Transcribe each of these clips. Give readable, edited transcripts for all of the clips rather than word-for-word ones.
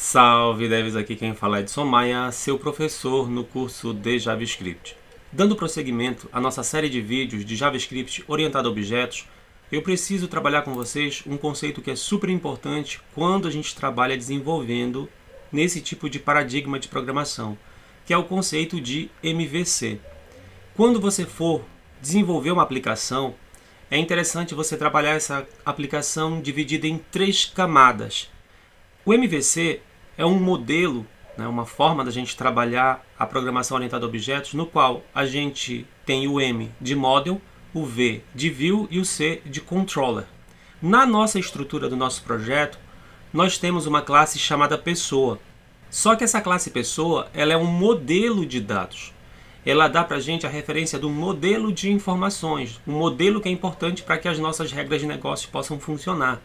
Salve devs, aqui quem fala é Edson Maia, seu professor no curso de JavaScript. Dando prosseguimento à nossa série de vídeos de JavaScript orientado a objetos, eu preciso trabalhar com vocês um conceito que é super importante quando a gente trabalha desenvolvendo nesse tipo de paradigma de programação, que é o conceito de MVC. Quando você for desenvolver uma aplicação, é interessante você trabalhar essa aplicação dividida em 3 camadas. O MVC é um modelo, uma forma da gente trabalhar a programação orientada a objetos, no qual a gente tem o M de Model, o V de View e o C de Controller. Na nossa estrutura do nosso projeto, nós temos uma classe chamada Pessoa. Só que essa classe Pessoa ela é um modelo de dados. Ela dá para a gente a referência do modelo de informações, um modelo que é importante para que as nossas regras de negócio possam funcionar.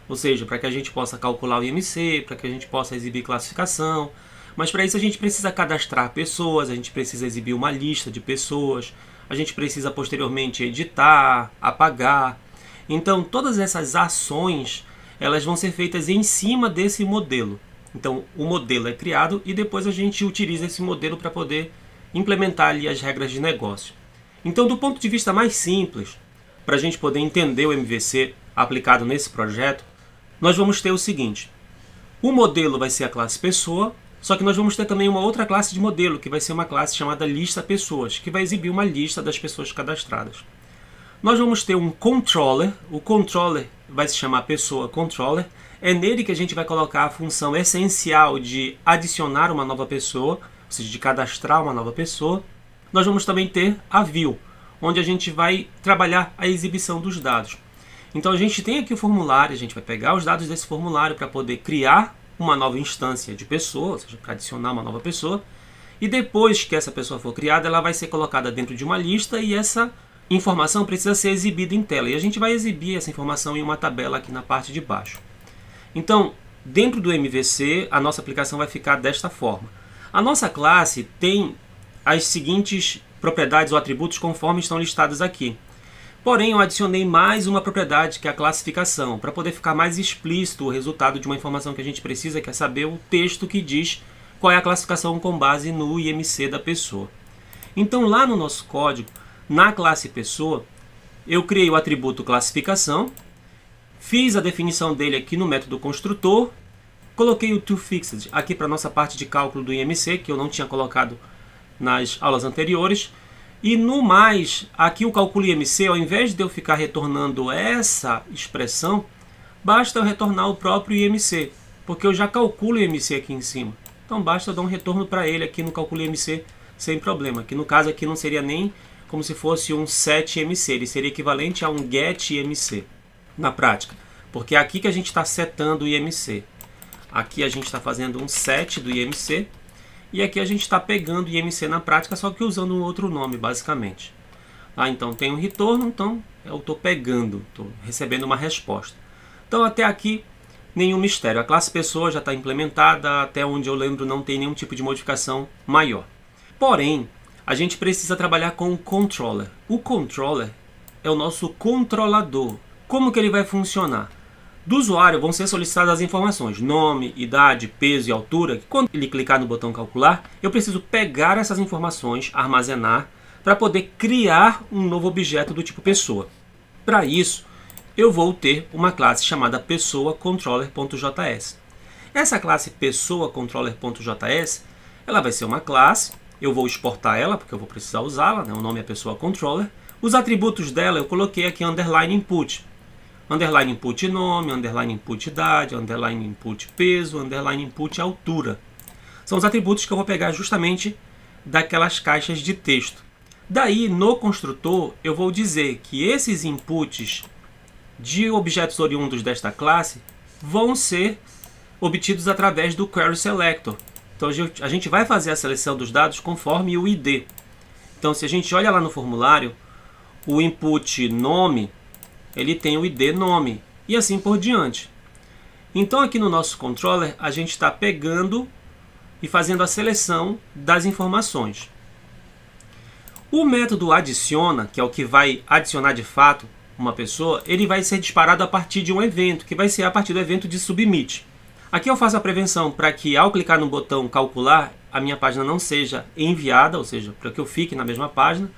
Ou seja, para que a gente possa calcular o IMC, para que a gente possa exibir classificação. Mas para isso a gente precisa cadastrar pessoas, a gente precisa exibir uma lista de pessoas, a gente precisa posteriormente editar, apagar. Então todas essas ações elas vão ser feitas em cima desse modelo. Então o modelo é criado e depois a gente utiliza esse modelo para poder implementar ali as regras de negócio. Então do ponto de vista mais simples, para a gente poder entender o MVC aplicado nesse projeto, nós vamos ter o seguinte: o modelo vai ser a classe pessoa, só que nós vamos ter também uma outra classe de modelo, que vai ser uma classe chamada lista pessoas, que vai exibir uma lista das pessoas cadastradas. Nós vamos ter um controller, o controller vai se chamar pessoa controller, é nele que a gente vai colocar a função essencial de adicionar uma nova pessoa, ou seja, de cadastrar uma nova pessoa. Nós vamos também ter a view, onde a gente vai trabalhar a exibição dos dados. Então a gente tem aqui o formulário, a gente vai pegar os dados desse formulário para poder criar uma nova instância de pessoa, ou seja, para adicionar uma nova pessoa. E depois que essa pessoa for criada, ela vai ser colocada dentro de uma lista e essa informação precisa ser exibida em tela. E a gente vai exibir essa informação em uma tabela aqui na parte de baixo. Então, dentro do MVC, a nossa aplicação vai ficar desta forma. A nossa classe tem as seguintes propriedades ou atributos conforme estão listados aqui. Porém, eu adicionei mais uma propriedade, que é a classificação, para poder ficar mais explícito o resultado de uma informação que a gente precisa, que é saber o texto que diz qual é a classificação com base no IMC da pessoa. Então, lá no nosso código, na classe pessoa, eu criei o atributo classificação, fiz a definição dele aqui no método construtor, coloquei o toFixed aqui para a nossa parte de cálculo do IMC, que eu não tinha colocado nas aulas anteriores. E no mais, aqui o cálculo IMC, ao invés de eu ficar retornando essa expressão, basta eu retornar o próprio IMC, porque eu já calculo o IMC aqui em cima. Então basta eu dar um retorno para ele aqui no cálculo IMC sem problema. Que no caso aqui não seria nem como se fosse um setIMC, ele seria equivalente a um getIMC na prática, porque é aqui que a gente está setando o IMC. Aqui a gente está fazendo um set do IMC. E aqui a gente está pegando o IMC na prática, só que usando um outro nome, basicamente. Então tem um retorno, então eu estou pegando, estou recebendo uma resposta. Então até aqui, nenhum mistério. A classe pessoa já está implementada, até onde eu lembro não tem nenhum tipo de modificação maior. Porém, a gente precisa trabalhar com o controller. O controller é o nosso controlador. Como que ele vai funcionar? Do usuário vão ser solicitadas as informações, nome, idade, peso e altura, que quando ele clicar no botão calcular, eu preciso pegar essas informações, armazenar, para poder criar um novo objeto do tipo pessoa. Para isso, eu vou ter uma classe chamada PessoaController.js. Essa classe PessoaController.js, ela vai ser uma classe, eu vou exportar ela, porque eu vou precisar usá-la, o nome é PessoaController. Os atributos dela eu coloquei aqui underline input. Underline input nome, underline input idade, underline input peso, underline input altura. São os atributos que eu vou pegar justamente daquelas caixas de texto. Daí, no construtor, eu vou dizer que esses inputs de objetos oriundos desta classe vão ser obtidos através do query selector. Então, a gente vai fazer a seleção dos dados conforme o ID. Então, se a gente olha lá no formulário, o input nome, ele tem o ID nome, e assim por diante. Então aqui no nosso controller, a gente está pegando e fazendo a seleção das informações. O método adiciona, que é o que vai adicionar de fato uma pessoa, ele vai ser disparado a partir de um evento, que vai ser a partir do evento de submit. Aqui eu faço a prevenção para que, ao clicar no botão calcular, a minha página não seja enviada, ou seja, para que eu fique na mesma página.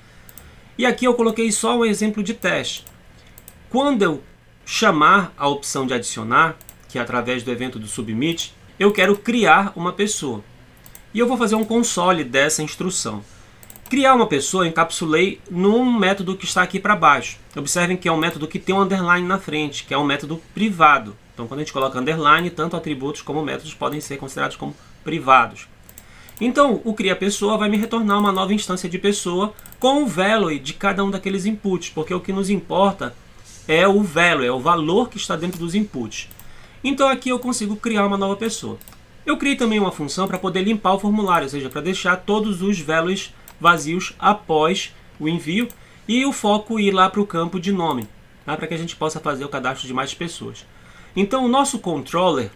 E aqui eu coloquei só um exemplo de teste. Quando eu chamar a opção de adicionar, que é através do evento do submit, eu quero criar uma pessoa. E eu vou fazer um console dessa instrução. Criar uma pessoa, encapsulei num método que está aqui para baixo. Observem que é um método que tem um underline na frente, que é um método privado. Então, quando a gente coloca underline, tanto atributos como métodos podem ser considerados como privados. Então, o cria pessoa vai me retornar uma nova instância de pessoa com o value de cada um daqueles inputs, porque o que nos importa é o value, é o valor que está dentro dos inputs. Então, aqui eu consigo criar uma nova pessoa. Eu criei também uma função para poder limpar o formulário, ou seja, para deixar todos os values vazios após o envio e o foco ir lá para o campo de nome, tá? Para que a gente possa fazer o cadastro de mais pessoas. Então, o nosso controller,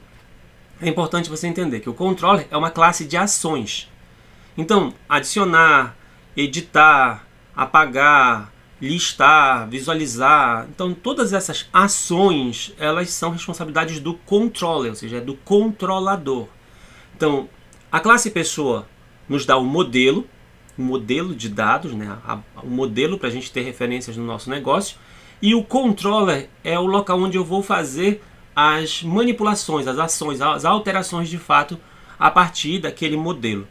é importante você entender que o controller é uma classe de ações. Então, adicionar, editar, apagar, listar, visualizar. Então, todas essas ações, elas são responsabilidades do controller, ou seja, é do controlador. Então, a classe pessoa nos dá um modelo de dados, né? O modelo para a gente ter referências no nosso negócio. E o controller é o local onde eu vou fazer as manipulações, as ações, as alterações de fato a partir daquele modelo.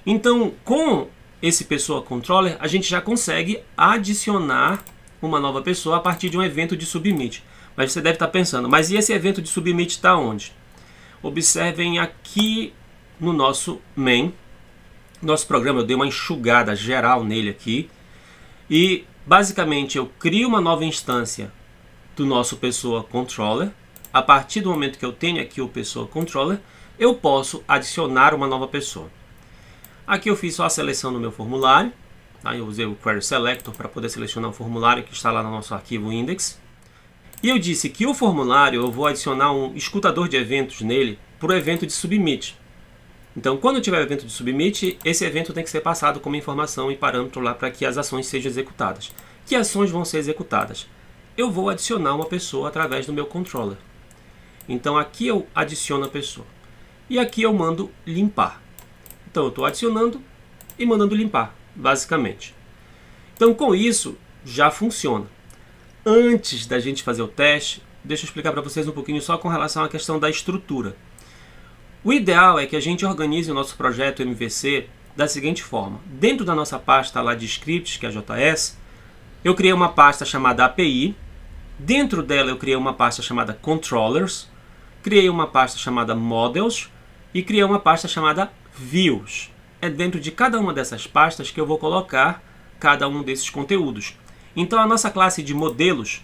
Então, com esse pessoa controller, a gente já consegue adicionar uma nova pessoa a partir de um evento de submit. Mas você deve estar pensando, mas e esse evento de submit está onde? Observem aqui no nosso main. Nosso programa, eu dei uma enxugada geral nele aqui. E basicamente eu crio uma nova instância do nosso pessoa controller. A partir do momento que eu tenho aqui o pessoa controller, eu posso adicionar uma nova pessoa. Aqui eu fiz só a seleção no meu formulário. Tá? Eu usei o Query Selector para poder selecionar o formulário que está lá no nosso arquivo index. E eu disse que o formulário eu vou adicionar um escutador de eventos nele para o evento de submit. Então, quando tiver o evento de submit, esse evento tem que ser passado como informação e parâmetro lá para que as ações sejam executadas. Que ações vão ser executadas? Eu vou adicionar uma pessoa através do meu controller. Então, aqui eu adiciono a pessoa. E aqui eu mando limpar. Então, eu estou adicionando e mandando limpar, basicamente. Então, com isso, já funciona. Antes da gente fazer o teste, deixa eu explicar para vocês um pouquinho só com relação à questão da estrutura. O ideal é que a gente organize o nosso projeto MVC da seguinte forma. Dentro da nossa pasta lá de scripts, que é a JS, eu criei uma pasta chamada API. Dentro dela eu criei uma pasta chamada Controllers. Criei uma pasta chamada Models. E criei uma pasta chamada Views. É dentro de cada uma dessas pastas que eu vou colocar cada um desses conteúdos. Então a nossa classe de modelos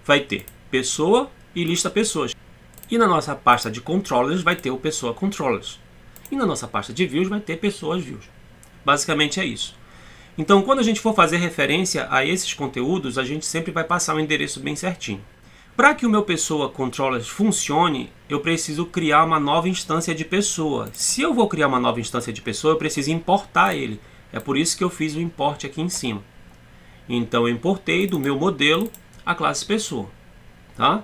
vai ter pessoa e lista pessoas. E na nossa pasta de controllers vai ter o pessoa controllers. E na nossa pasta de views vai ter pessoas views. Basicamente é isso. Então, quando a gente for fazer referência a esses conteúdos, a gente sempre vai passar o endereço bem certinho. Para que o meu pessoa controllers funcione, eu preciso criar uma nova instância de pessoa. Se eu vou criar uma nova instância de pessoa, eu preciso importar ele. É por isso que eu fiz o import aqui em cima. Então, eu importei do meu modelo a classe pessoa. Tá?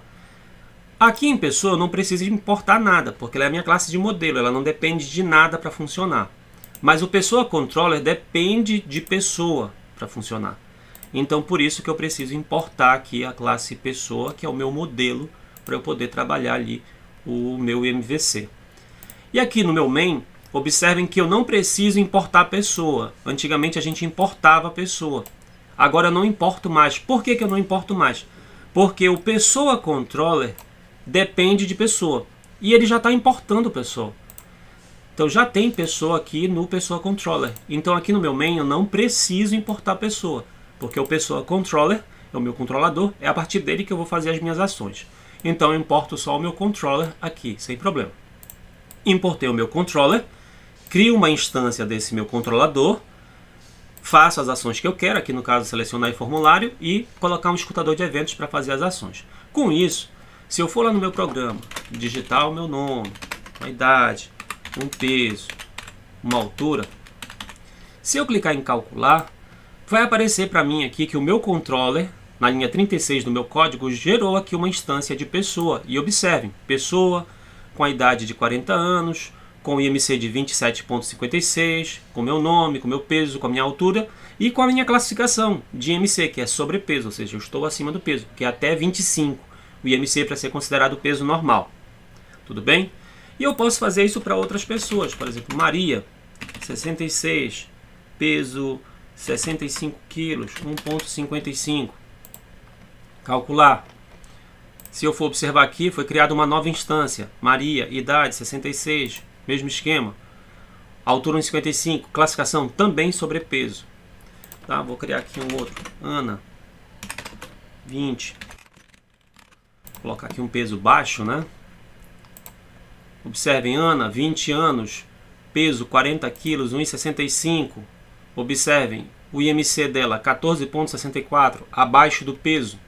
Aqui em pessoa eu não preciso importar nada, porque ela é a minha classe de modelo, ela não depende de nada para funcionar. Mas o pessoa controller depende de pessoa para funcionar. Então por isso que eu preciso importar aqui a classe pessoa, que é o meu modelo, para eu poder trabalhar ali o meu MVC. E aqui no meu main, observem que eu não preciso importar pessoa. Antigamente a gente importava pessoa. Agora eu não importo mais. Por que eu não importo mais? Porque o pessoa controller depende de pessoa. E ele já está importando pessoa. Então já tem pessoa aqui no pessoa controller. Então aqui no meu main eu não preciso importar pessoa. Porque o pessoa controller é o meu controlador. É a partir dele que eu vou fazer as minhas ações. Então eu importo só o meu controller aqui, sem problema. Importei o meu controller. Crio uma instância desse meu controlador. Faço as ações que eu quero. Aqui no caso selecionar em formulário. E colocar um escutador de eventos para fazer as ações. Com isso, se eu for lá no meu programa, digitar o meu nome, uma idade, um peso, uma altura, se eu clicar em calcular, vai aparecer para mim aqui que o meu controller, na linha 36 do meu código, gerou aqui uma instância de pessoa. E observem, pessoa com a idade de 40 anos, com o IMC de 27,56, com meu nome, com meu peso, com a minha altura e com a minha classificação de IMC, que é sobrepeso, ou seja, eu estou acima do peso, que é até 25, o IMC para ser considerado peso normal. Tudo bem? E eu posso fazer isso para outras pessoas, por exemplo, Maria, 66, peso 65 quilos, 1,55. Calcular. Se eu for observar aqui, foi criada uma nova instância. Maria, idade 66, mesmo esquema. Altura 1,55, classificação também sobrepeso. Tá, vou criar aqui um outro. Ana, 20. Vou colocar aqui um peso baixo, né? Observem, Ana, 20 anos, peso 40 quilos, 1,65. Observem, o IMC dela 14,64, abaixo do peso.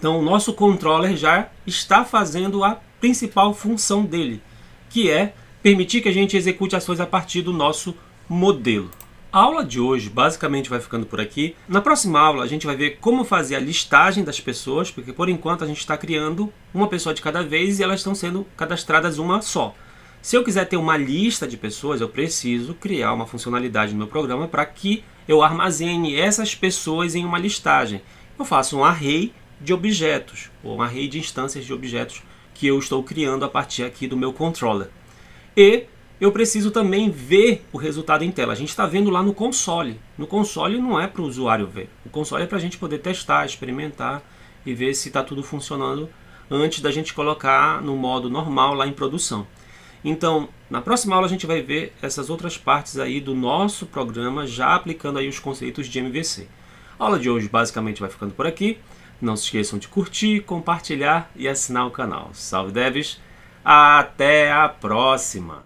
Então o nosso controller já está fazendo a principal função dele, que é permitir que a gente execute ações a partir do nosso modelo. A aula de hoje basicamente vai ficando por aqui. Na próxima aula a gente vai ver como fazer a listagem das pessoas, porque por enquanto a gente está criando uma pessoa de cada vez e elas estão sendo cadastradas uma só. Se eu quiser ter uma lista de pessoas, eu preciso criar uma funcionalidade no meu programa para que eu armazene essas pessoas em uma listagem. Eu faço um array de objetos, ou um array de instâncias de objetos que eu estou criando a partir aqui do meu controller. E eu preciso também ver o resultado em tela. A gente está vendo lá no console. No console não é para o usuário ver. O console é para a gente poder testar, experimentar e ver se está tudo funcionando antes da gente colocar no modo normal lá em produção. Então, na próxima aula a gente vai ver essas outras partes aí do nosso programa, já aplicando aí os conceitos de MVC. A aula de hoje basicamente vai ficando por aqui. Não se esqueçam de curtir, compartilhar e assinar o canal. Salve devs! Até a próxima!